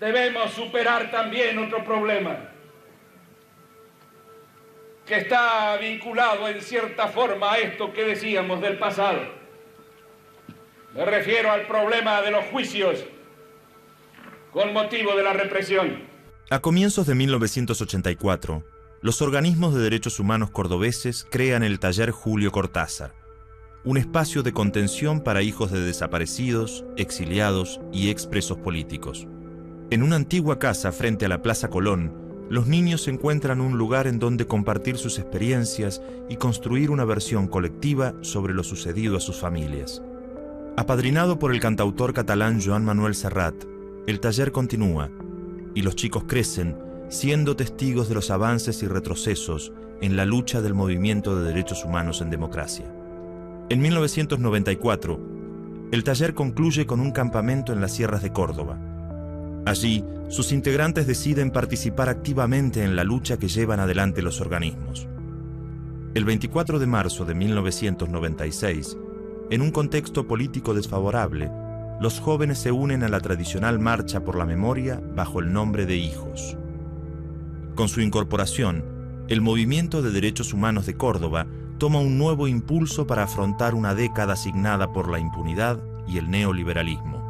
debemos superar también otro problema que está vinculado en cierta forma a esto que decíamos del pasado. Me refiero al problema de los juicios con motivo de la represión. A comienzos de 1984, los organismos de derechos humanos cordobeses crean el Taller Julio Cortázar, un espacio de contención para hijos de desaparecidos, exiliados y expresos políticos. En una antigua casa frente a la Plaza Colón, los niños encuentran un lugar en donde compartir sus experiencias y construir una versión colectiva sobre lo sucedido a sus familias. Apadrinado por el cantautor catalán Joan Manuel Serrat, el taller continúa y los chicos crecen siendo testigos de los avances y retrocesos en la lucha del movimiento de derechos humanos en democracia. En 1994, el taller concluye con un campamento en las sierras de Córdoba. Allí, sus integrantes deciden participar activamente en la lucha que llevan adelante los organismos. El 24 de marzo de 1996, en un contexto político desfavorable, los jóvenes se unen a la tradicional Marcha por la Memoria bajo el nombre de Hijos. Con su incorporación, el movimiento de derechos humanos de Córdoba toma un nuevo impulso para afrontar una década signada por la impunidad y el neoliberalismo.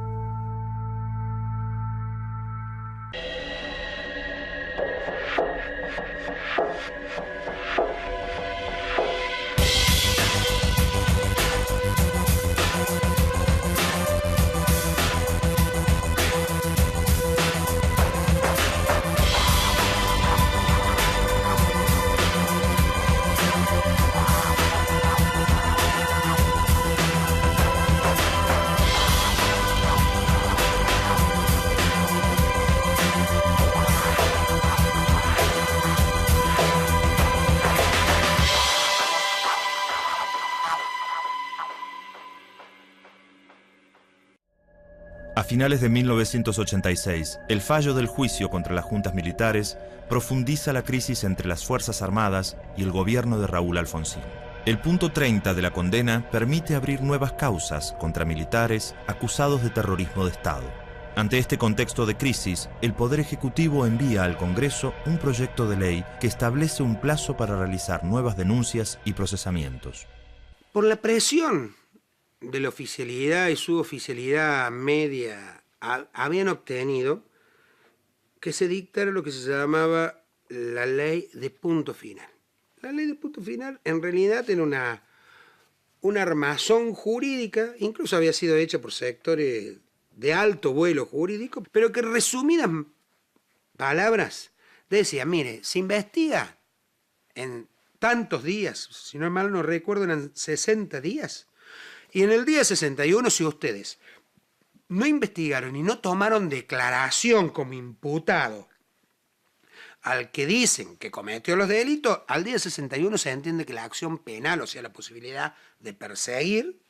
A finales de 1986, el fallo del juicio contra las juntas militares profundiza la crisis entre las Fuerzas Armadas y el gobierno de Raúl Alfonsín. El punto 30 de la condena permite abrir nuevas causas contra militares acusados de terrorismo de Estado. Ante este contexto de crisis, el Poder Ejecutivo envía al Congreso un proyecto de ley que establece un plazo para realizar nuevas denuncias y procesamientos. Por la presión de la oficialidad y suboficialidad media habían obtenido que se dictara lo que se llamaba la ley de punto final. La ley de punto final en realidad era una armazón jurídica, incluso había sido hecha por sectores de alto vuelo jurídico, pero que en resumidas palabras decía, mire, se investiga en tantos días, si no mal no recuerdo eran 60 días, y en el día 61, si ustedes no investigaron y no tomaron declaración como imputado al que dicen que cometió los delitos, al día 61 se entiende que la acción penal, o sea, la posibilidad de perseguir,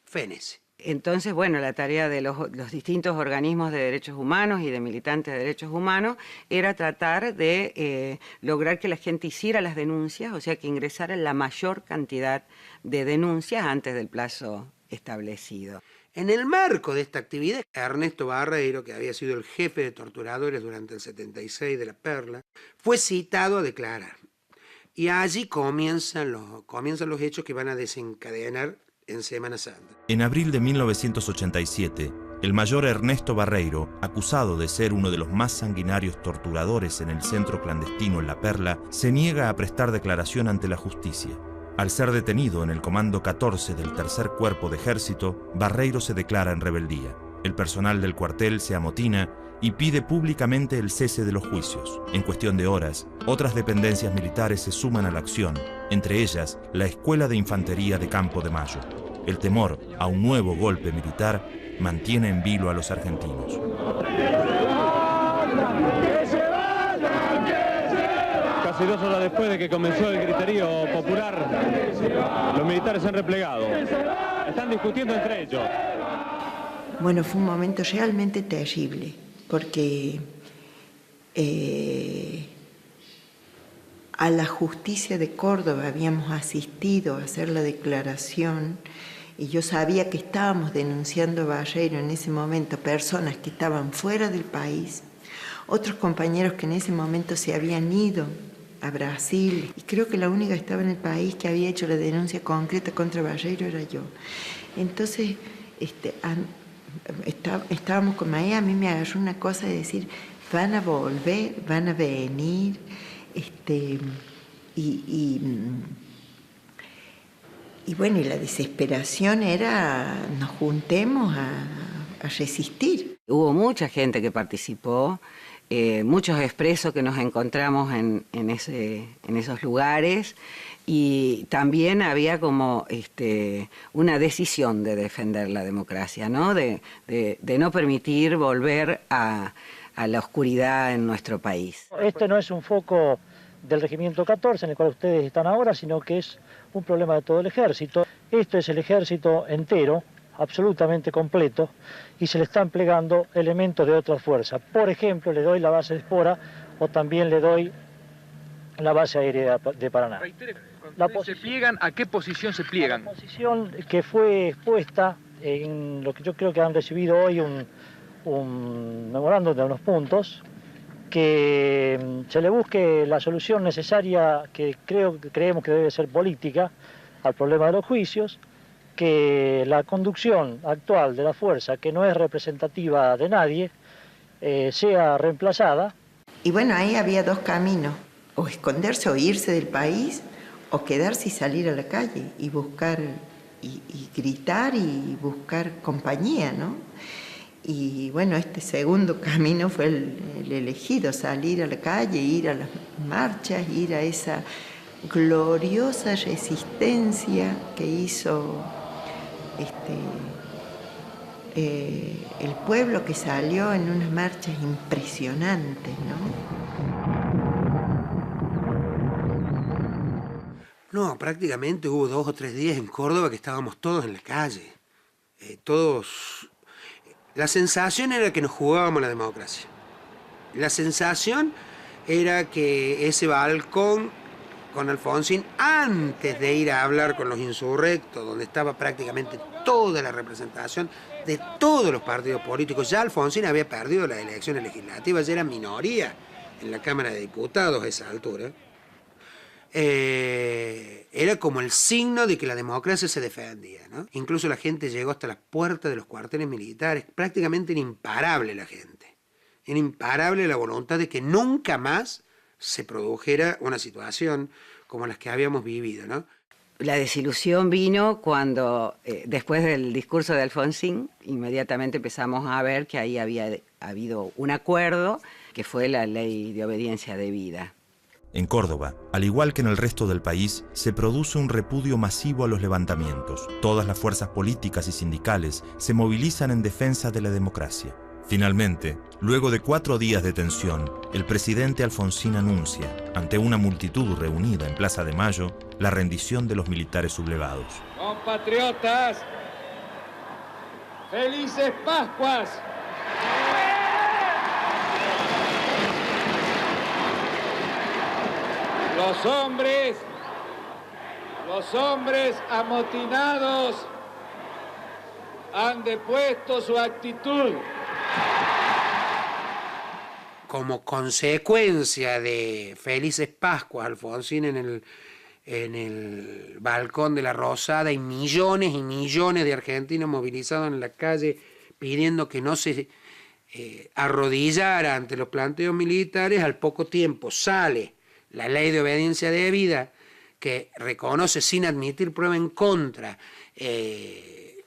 fenece. Entonces, bueno, la tarea de los distintos organismos de derechos humanos y de militantes de derechos humanos era tratar de lograr que la gente hiciera las denuncias, o sea, que ingresara la mayor cantidad de denuncias antes del plazo establecido. En el marco de esta actividad, Ernesto Barreiro, que había sido el jefe de torturadores durante el 76 de La Perla, fue citado a declarar. Y allí comienzan los hechos que van a desencadenar en Semana Santa. En abril de 1987, el mayor Ernesto Barreiro, acusado de ser uno de los más sanguinarios torturadores en el centro clandestino en La Perla, se niega a prestar declaración ante la justicia. Al ser detenido en el Comando 14 del Tercer Cuerpo de Ejército, Barreiro se declara en rebeldía. El personal del cuartel se amotina y pide públicamente el cese de los juicios. En cuestión de horas, otras dependencias militares se suman a la acción, entre ellas la Escuela de Infantería de Campo de Mayo. El temor a un nuevo golpe militar mantiene en vilo a los argentinos. Casi 2 horas después de que comenzó el griterío popular, los militares se han replegado. Están discutiendo entre ellos. Bueno, fue un momento realmente terrible, porque a la justicia de Córdoba habíamos asistido a hacer la declaración y yo sabía que estábamos denunciando a Barreiro en ese momento, personas que estaban fuera del país, otros compañeros que en ese momento se habían ido a Brasil, y creo que la única que estaba en el país que había hecho la denuncia concreta contra Barreiro era yo. Entonces, estábamos con Maía, a mí me agarró una cosa de decir, van a volver, van a venir, y bueno, y la desesperación era, nos juntemos a resistir. Hubo mucha gente que participó, muchos expresos que nos encontramos en esos lugares, y también había como una decisión de defender la democracia, ¿no? De no permitir volver a la oscuridad en nuestro país. Este no es un foco del Regimiento 14 en el cual ustedes están ahora, sino que es un problema de todo el ejército. Esto es el ejército entero, absolutamente completo, y se le están plegando elementos de otras fuerzas. Por ejemplo, le doy la base de Espora o también le doy la base aérea de Paraná. ¿Se pliegan? ¿A qué posición se pliegan? La posición que fue expuesta en lo que yo creo que han recibido hoy un memorándum de unos puntos, que se le busque la solución necesaria que creemos que debe ser política al problema de los juicios, que la conducción actual de la fuerza, que no es representativa de nadie, sea reemplazada. Y bueno, ahí había dos caminos, o esconderse o irse del país, o quedarse y salir a la calle y buscar, y gritar y buscar compañía, ¿no? Y bueno, este segundo camino fue el elegido, salir a la calle, ir a las marchas, ir a esa gloriosa resistencia que hizo el pueblo, que salió en unas marchas impresionantes, No, prácticamente hubo 2 o 3 días en Córdoba que estábamos todos en la calle, todos. La sensación era que nos jugábamos la democracia. La sensación era que ese balcón con Alfonsín, antes de ir a hablar con los insurrectos, donde estaba prácticamente toda la representación de todos los partidos políticos, ya Alfonsín había perdido las elecciones legislativas, ya era minoría en la Cámara de Diputados a esa altura. Era como el signo de que la democracia se defendía, ¿no? Incluso la gente llegó hasta las puertas de los cuarteles militares, prácticamente era imparable la gente, era imparable la voluntad de que nunca más se produjera una situación como las que habíamos vivido, ¿no? La desilusión vino cuando, después del discurso de Alfonsín, inmediatamente empezamos a ver que ahí había habido un acuerdo, que fue la ley de obediencia debida. En Córdoba, al igual que en el resto del país, se produce un repudio masivo a los levantamientos. Todas las fuerzas políticas y sindicales se movilizan en defensa de la democracia. Finalmente, luego de 4 días de tensión, el presidente Alfonsín anuncia, ante una multitud reunida en Plaza de Mayo, la rendición de los militares sublevados. Compatriotas, ¡felices Pascuas! Los hombres amotinados han depuesto su actitud. Como consecuencia de Felices Pascuas, Alfonsín en el balcón de la Rosada, y millones de argentinos movilizados en la calle pidiendo que no se arrodillara ante los planteos militares, al poco tiempo sale la ley de obediencia debida, que reconoce sin admitir prueba en contra que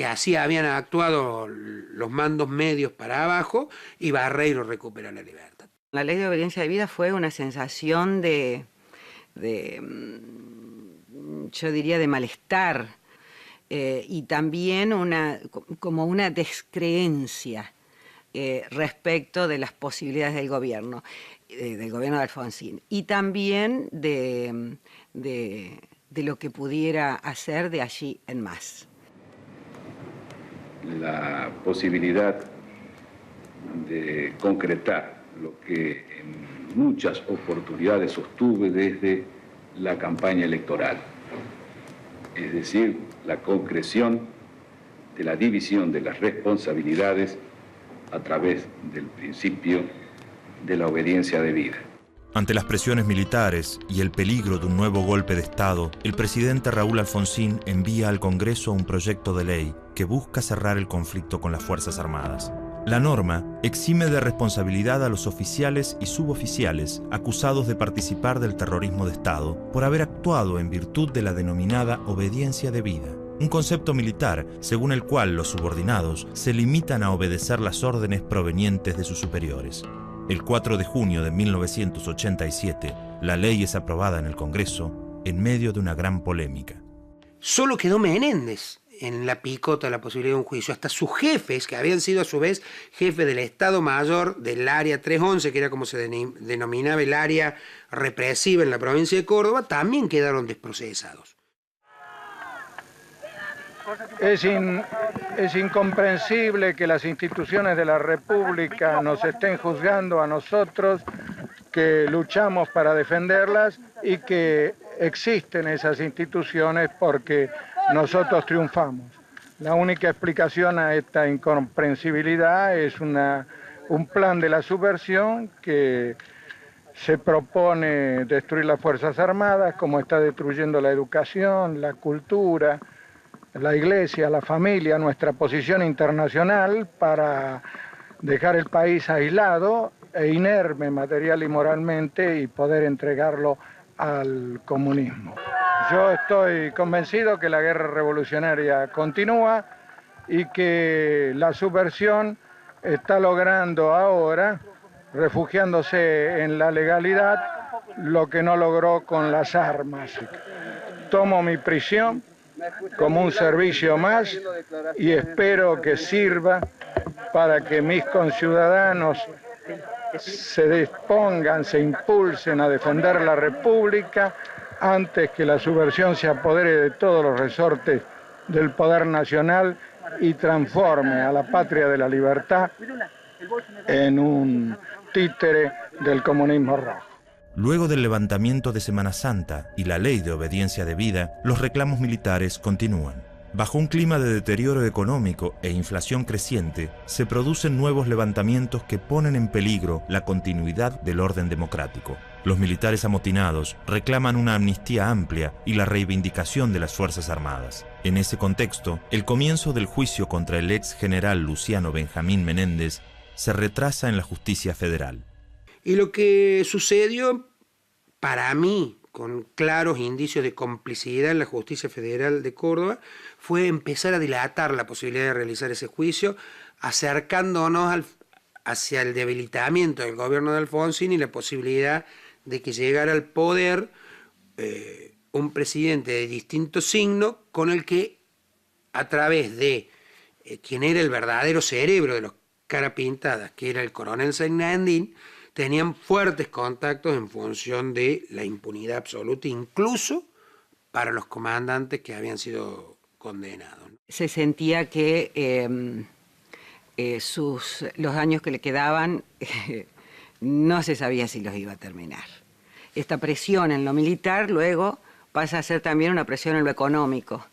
así habían actuado los mandos medios para abajo, y Barreiro recupera la libertad. La ley de obediencia debida fue una sensación de yo diría, de malestar, y también como una descreencia respecto de las posibilidades del gobierno de Alfonsín, y también de lo que pudiera hacer de allí en más. La posibilidad de concretar lo que en muchas oportunidades sostuve desde la campaña electoral, es decir, la concreción de la división de las responsabilidades a través del principio de la obediencia debida. Ante las presiones militares y el peligro de un nuevo golpe de Estado, el presidente Raúl Alfonsín envía al Congreso un proyecto de ley que busca cerrar el conflicto con las Fuerzas Armadas. La norma exime de responsabilidad a los oficiales y suboficiales acusados de participar del terrorismo de Estado por haber actuado en virtud de la denominada obediencia debida, un concepto militar según el cual los subordinados se limitan a obedecer las órdenes provenientes de sus superiores. El 4 de junio de 1987, la ley es aprobada en el Congreso en medio de una gran polémica. Solo quedó Menéndez en la picota la posibilidad de un juicio. Hasta sus jefes, que habían sido a su vez jefes del Estado Mayor del Área 311, que era como se denominaba el área represiva en la provincia de Córdoba, también quedaron desprocesados. Es incomprensible que las instituciones de la República nos estén juzgando a nosotros que luchamos para defenderlas y que existen esas instituciones porque nosotros triunfamos. La única explicación a esta incomprensibilidad es un plan de la subversión que se propone destruir las Fuerzas Armadas, como está destruyendo la educación, la cultura, la iglesia, la familia, nuestra posición internacional, para dejar el país aislado e inerme material y moralmente y poder entregarlo al comunismo. Yo estoy convencido que la guerra revolucionaria continúa y que la subversión está logrando ahora, refugiándose en la legalidad, lo que no logró con las armas. Tomo mi prisión como un servicio más y espero que sirva para que mis conciudadanos se dispongan, se impulsen a defender la República antes que la subversión se apodere de todos los resortes del poder nacional y transforme a la patria de la libertad en un títere del comunismo rojo. Luego del levantamiento de Semana Santa y la ley de obediencia debida, los reclamos militares continúan. Bajo un clima de deterioro económico e inflación creciente, se producen nuevos levantamientos que ponen en peligro la continuidad del orden democrático. Los militares amotinados reclaman una amnistía amplia y la reivindicación de las Fuerzas Armadas. En ese contexto, el comienzo del juicio contra el ex general Luciano Benjamín Menéndez se retrasa en la justicia federal. Y lo que sucedió, para mí, con claros indicios de complicidad en la Justicia Federal de Córdoba, fue empezar a dilatar la posibilidad de realizar ese juicio, acercándonos hacia el debilitamiento del gobierno de Alfonsín y la posibilidad de que llegara al poder un presidente de distinto signo con el que, a través de quien era el verdadero cerebro de los carapintadas, que era el coronel Segnandín, tenían fuertes contactos en función de la impunidad absoluta, incluso para los comandantes que habían sido condenados. Se sentía que los años que le quedaban no se sabía si los iba a terminar. Esta presión en lo militar luego pasa a ser también una presión en lo económico.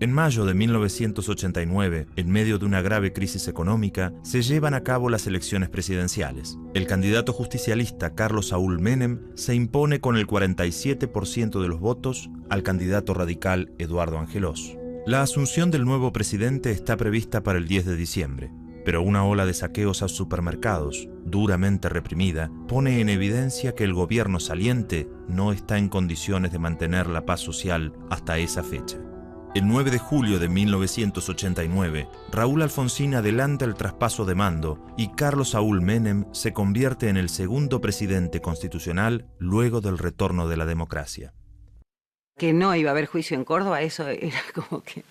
En mayo de 1989, en medio de una grave crisis económica, se llevan a cabo las elecciones presidenciales. El candidato justicialista Carlos Saúl Menem se impone con el 47% de los votos al candidato radical Eduardo Angelós. La asunción del nuevo presidente está prevista para el 10 de diciembre, pero una ola de saqueos a supermercados, duramente reprimida, pone en evidencia que el gobierno saliente no está en condiciones de mantener la paz social hasta esa fecha. El 9 de julio de 1989, Raúl Alfonsín adelanta el traspaso de mando y Carlos Saúl Menem se convierte en el segundo presidente constitucional luego del retorno de la democracia. Que no iba a haber juicio en Córdoba, eso era como que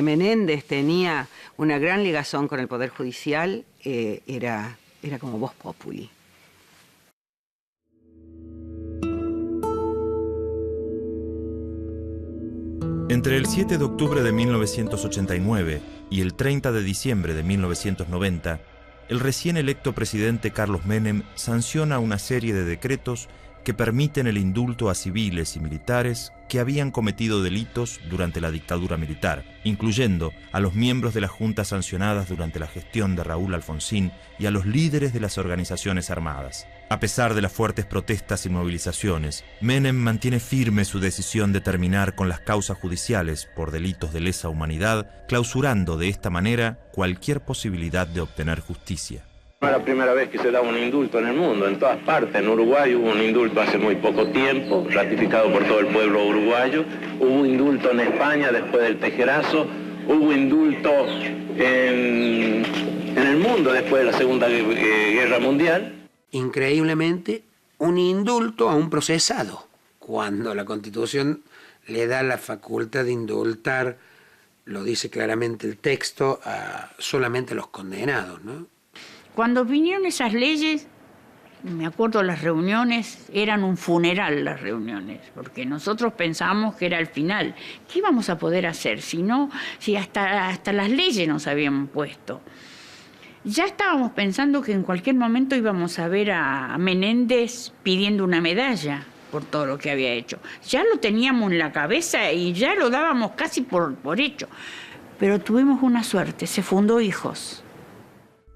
Menéndez tenía una gran ligazón con el Poder Judicial, era como vox populi. Entre el 7 de octubre de 1989 y el 30 de diciembre de 1990, el recién electo presidente Carlos Menem sanciona una serie de decretos que permiten el indulto a civiles y militares que habían cometido delitos durante la dictadura militar, incluyendo a los miembros de las juntas sancionadas durante la gestión de Raúl Alfonsín y a los líderes de las organizaciones armadas. A pesar de las fuertes protestas y movilizaciones, Menem mantiene firme su decisión de terminar con las causas judiciales por delitos de lesa humanidad, clausurando de esta manera cualquier posibilidad de obtener justicia. No es la primera vez que se da un indulto en el mundo, en todas partes. En Uruguay hubo un indulto hace muy poco tiempo, ratificado por todo el pueblo uruguayo. Hubo un indulto en España después del Tejerazo. Hubo indulto en el mundo después de la Segunda Guerra Mundial. Increíblemente, un indulto a un procesado, cuando la Constitución le da la facultad de indultar, lo dice claramente el texto, a solamente a los condenados, ¿no? Cuando vinieron esas leyes, me acuerdo las reuniones, eran un funeral las reuniones, porque nosotros pensábamos que era el final. ¿Qué íbamos a poder hacer si hasta las leyes nos habían puesto? Ya estábamos pensando que en cualquier momento íbamos a ver a Menéndez pidiendo una medalla por todo lo que había hecho. Ya lo teníamos en la cabeza y ya lo dábamos casi por hecho. Pero tuvimos una suerte, se fundó Hijos.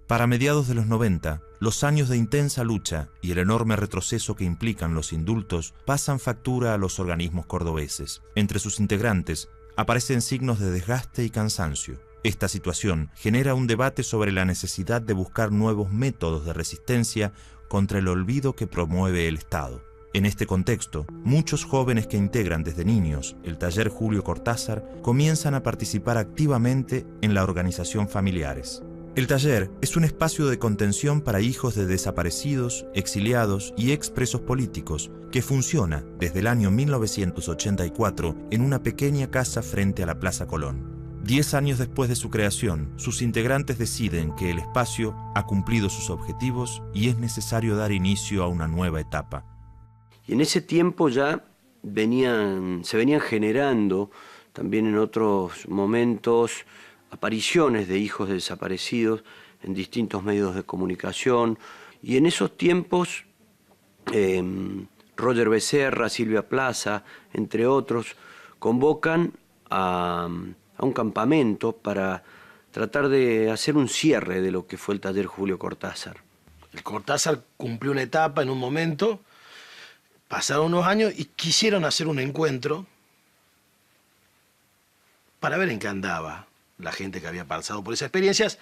Para mediados de los 90, los años de intensa lucha y el enorme retroceso que implican los indultos pasan factura a los organismos cordobeses. Entre sus integrantes aparecen signos de desgaste y cansancio. Esta situación genera un debate sobre la necesidad de buscar nuevos métodos de resistencia contra el olvido que promueve el Estado. En este contexto, muchos jóvenes que integran desde niños el taller Julio Cortázar comienzan a participar activamente en la organización Familiares. El taller es un espacio de contención para hijos de desaparecidos, exiliados y expresos políticos que funciona desde el año 1984 en una pequeña casa frente a la Plaza Colón. 10 años después de su creación, sus integrantes deciden que el espacio ha cumplido sus objetivos y es necesario dar inicio a una nueva etapa. Y en ese tiempo ya se venían generando también en otros momentos apariciones de hijos de desaparecidos en distintos medios de comunicación. Y en esos tiempos, Roger Becerra, Silvia Plaza, entre otros, convocan a un campamento para tratar de hacer un cierre de lo que fue el taller Julio Cortázar. El Cortázar cumplió una etapa en un momento, pasaron unos años y quisieron hacer un encuentro para ver en qué andaba la gente que había pasado por esas experiencias,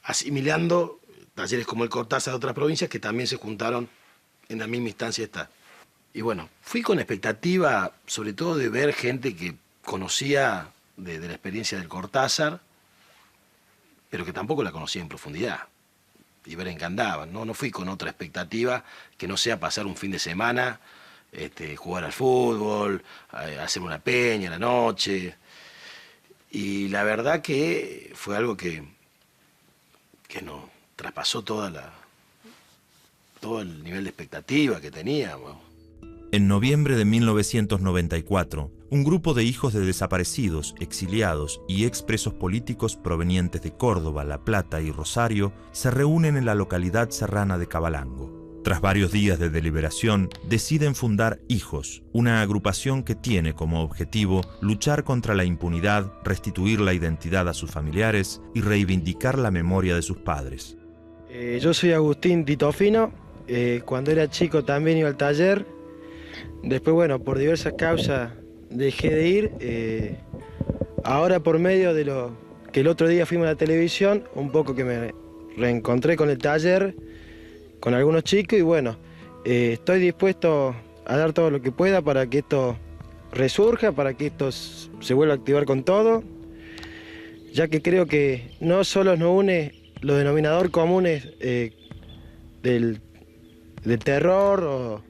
asimilando talleres como el Cortázar de otras provincias que también se juntaron en la misma instancia esta. Y bueno, fui con expectativa, sobre todo de ver gente que conocía de la experiencia del Cortázar, pero que tampoco la conocía en profundidad, y ver en qué andaban, ¿no? No fui con otra expectativa que no sea pasar un fin de semana, jugar al fútbol, hacer una peña en la noche. Y la verdad que fue algo que nos traspasó todo el nivel de expectativa que teníamos. En noviembre de 1994, un grupo de hijos de desaparecidos, exiliados y expresos políticos provenientes de Córdoba, La Plata y Rosario se reúnen en la localidad serrana de Cabalango. Tras varios días de deliberación, deciden fundar Hijos, una agrupación que tiene como objetivo luchar contra la impunidad, restituir la identidad a sus familiares y reivindicar la memoria de sus padres. Yo soy Agustín Titofino, cuando era chico también iba al taller, después bueno, por diversas causas dejé de ir, ahora por medio de lo que el otro día fuimos a la televisión, un poco que me reencontré con el taller, con algunos chicos y bueno, estoy dispuesto a dar todo lo que pueda para que esto resurja, para que esto se vuelva a activar con todo, ya que creo que no solo nos une los denominadores comunes del terror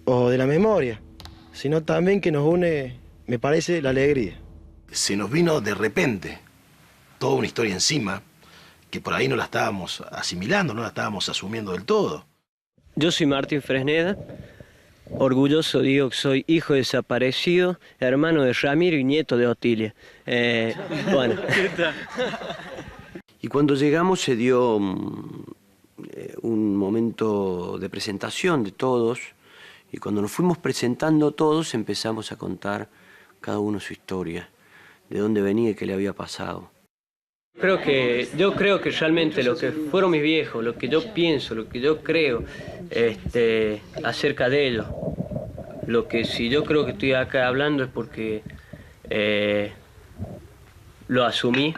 o de la memoria, sino también que nos une, me parece, la alegría. Se nos vino de repente toda una historia encima, que por ahí no la estábamos asimilando, no la estábamos asumiendo del todo. Yo soy Martín Fresneda, orgulloso digo que soy hijo desaparecido, hermano de Ramiro y nieto de Otilia. Bueno. Y cuando llegamos se dio un momento de presentación de todos, y cuando nos fuimos presentando todos empezamos a contar cada uno su historia, de dónde venía y qué le había pasado. Yo creo que realmente lo que fueron mis viejos, lo que yo pienso, lo que yo creo acerca de ellos, lo que si yo creo que estoy acá hablando es porque lo asumí,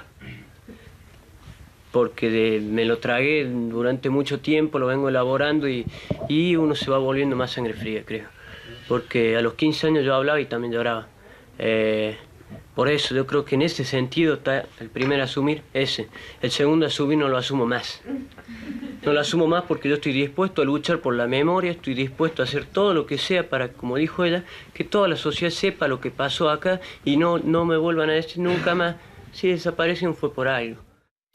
porque me lo tragué durante mucho tiempo, lo vengo elaborando y uno se va volviendo más sangre fría, creo. Porque a los 15 años yo hablaba y también lloraba. Por eso yo creo que en ese sentido está el primer asumir ese. El segundo asumir no lo asumo más. No lo asumo más porque yo estoy dispuesto a luchar por la memoria, estoy dispuesto a hacer todo lo que sea para, como dijo ella, que toda la sociedad sepa lo que pasó acá y no me vuelvan a decir nunca más, si desaparecen fue por algo.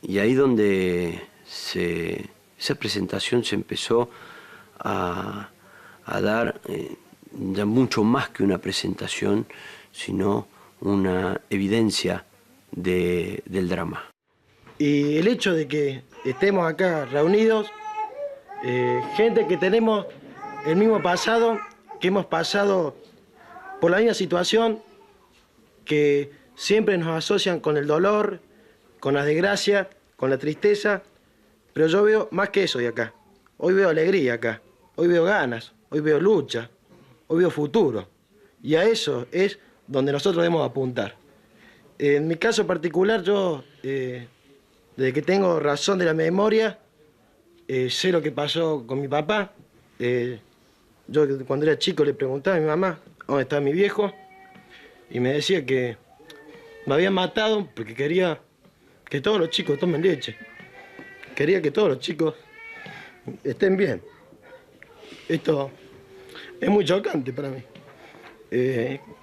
Y ahí donde esa presentación se empezó a dar ya mucho más que una presentación, sino una evidencia del drama. Y el hecho de que estemos acá reunidos, gente que tenemos el mismo pasado, que hemos pasado por la misma situación, que siempre nos asocian con el dolor, con la desgracia, con la tristeza, pero yo veo más que eso de acá. Hoy veo alegría acá, hoy veo ganas, hoy veo lucha, hoy veo futuro. Y a eso es donde nosotros debemos apuntar. En mi caso particular, yo, desde que tengo razón de la memoria, sé lo que pasó con mi papá. Yo cuando era chico le preguntaba a mi mamá dónde estaba mi viejo y me decía que me habían matado porque quería que todos los chicos tomen leche. Quería que todos los chicos estén bien. Esto es muy chocante para mí.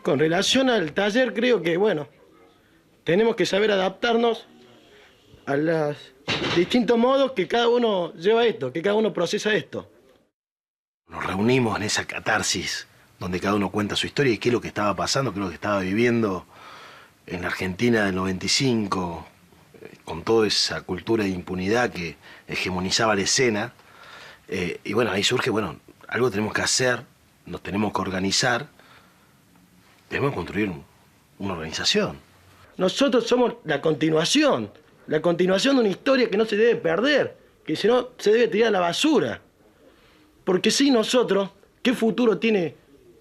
Con relación al taller, creo que, bueno, tenemos que saber adaptarnos a los distintos modos que cada uno lleva esto, que cada uno procesa esto. Nos reunimos en esa catarsis donde cada uno cuenta su historia y qué es lo que estaba pasando, qué es lo que estaba viviendo en la Argentina del 95, con toda esa cultura de impunidad que hegemonizaba la escena. Y bueno, ahí surge, bueno, algo tenemos que hacer, nos tenemos que organizar, tenemos que construir una organización. Nosotros somos la continuación de una historia que no se debe perder, que si no se debe tirar a la basura. Porque si nosotros, ¿qué futuro tiene,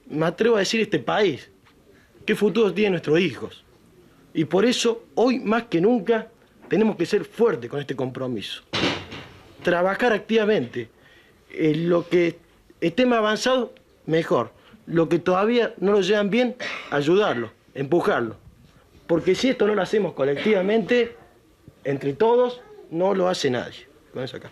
me atrevo a decir, este país? ¿Qué futuro tienen nuestros hijos? Y por eso, hoy más que nunca, tenemos que ser fuertes con este compromiso. Trabajar activamente. Lo que esté más avanzado, mejor. Lo que todavía no lo llevan bien, ayudarlo, empujarlo. Porque si esto no lo hacemos colectivamente, entre todos, no lo hace nadie. Con eso acá.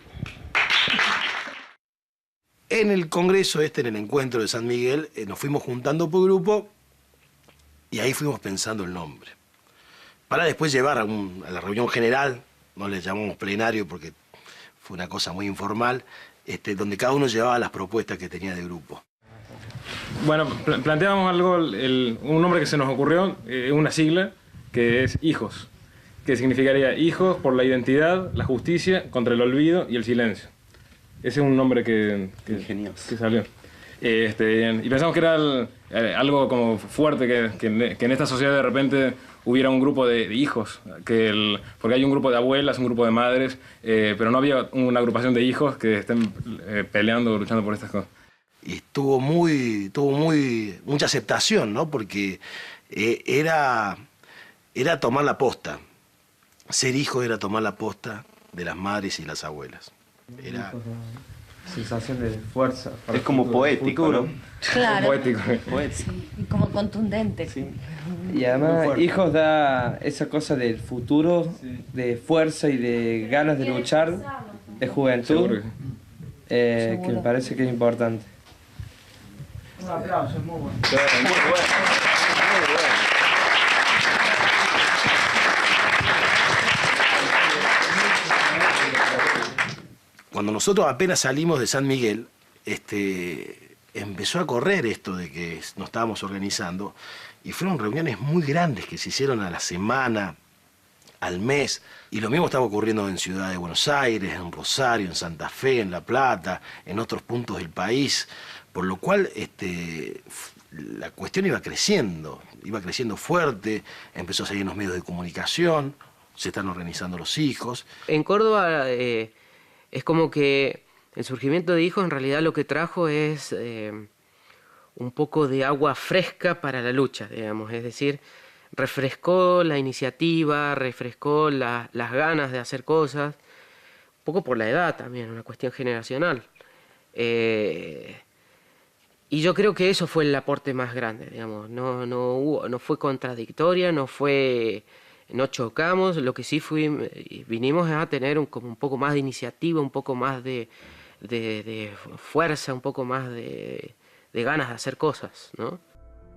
En el congreso en el encuentro de San Miguel, nos fuimos juntando por grupo y ahí fuimos pensando el nombre. Para después llevar a la reunión general, no le llamamos plenario porque fue una cosa muy informal, donde cada uno llevaba las propuestas que tenía de grupo. Bueno, planteábamos algo, un nombre que se nos ocurrió, una sigla, que es HIJOS, que significaría hijos por la identidad, la justicia, contra el olvido y el silencio. Ese es un nombre que salió. Y pensamos que era algo como fuerte, que en esta sociedad de repente hubiera un grupo de hijos, porque hay un grupo de abuelas, un grupo de madres, pero no había una agrupación de hijos que estén peleando, luchando por estas cosas. Y tuvo mucha aceptación, ¿no? Porque era tomar la posta. Ser hijo era tomar la posta de las madres y las abuelas. Era sensación de fuerza. Es como poético, ¿no? Claro. Poético. Sí, y como contundente. Sí. Y además, hijos da esa cosa del futuro, de fuerza y de ganas de luchar, de juventud, que me parece que es importante. Un aplauso, es muy bueno. Muy bueno. Cuando nosotros apenas salimos de San Miguel, empezó a correr esto de que nos estábamos organizando y fueron reuniones muy grandes que se hicieron a la semana, al mes. Y lo mismo estaba ocurriendo en Ciudad de Buenos Aires, en Rosario, en Santa Fe, en La Plata, en otros puntos del país. Por lo cual la cuestión iba creciendo fuerte, empezó a salir en los medios de comunicación, se están organizando los hijos. En Córdoba es como que el surgimiento de hijos en realidad lo que trajo es un poco de agua fresca para la lucha, digamos, es decir, refrescó la iniciativa, refrescó las ganas de hacer cosas, un poco por la edad también, una cuestión generacional. Y yo creo que eso fue el aporte más grande, digamos, no fue contradictoria, no chocamos, lo que sí vinimos a tener como un poco más de iniciativa, un poco más de fuerza, un poco más de ganas de hacer cosas, ¿no?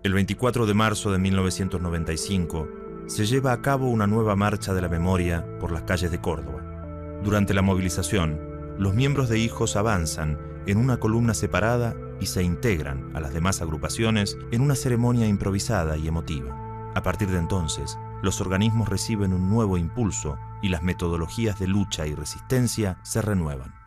El 24 de marzo de 1995 se lleva a cabo una nueva marcha de la memoria por las calles de Córdoba. Durante la movilización, los miembros de Hijos avanzan en una columna separada y se integran a las demás agrupaciones en una ceremonia improvisada y emotiva. A partir de entonces, los organismos reciben un nuevo impulso y las metodologías de lucha y resistencia se renuevan.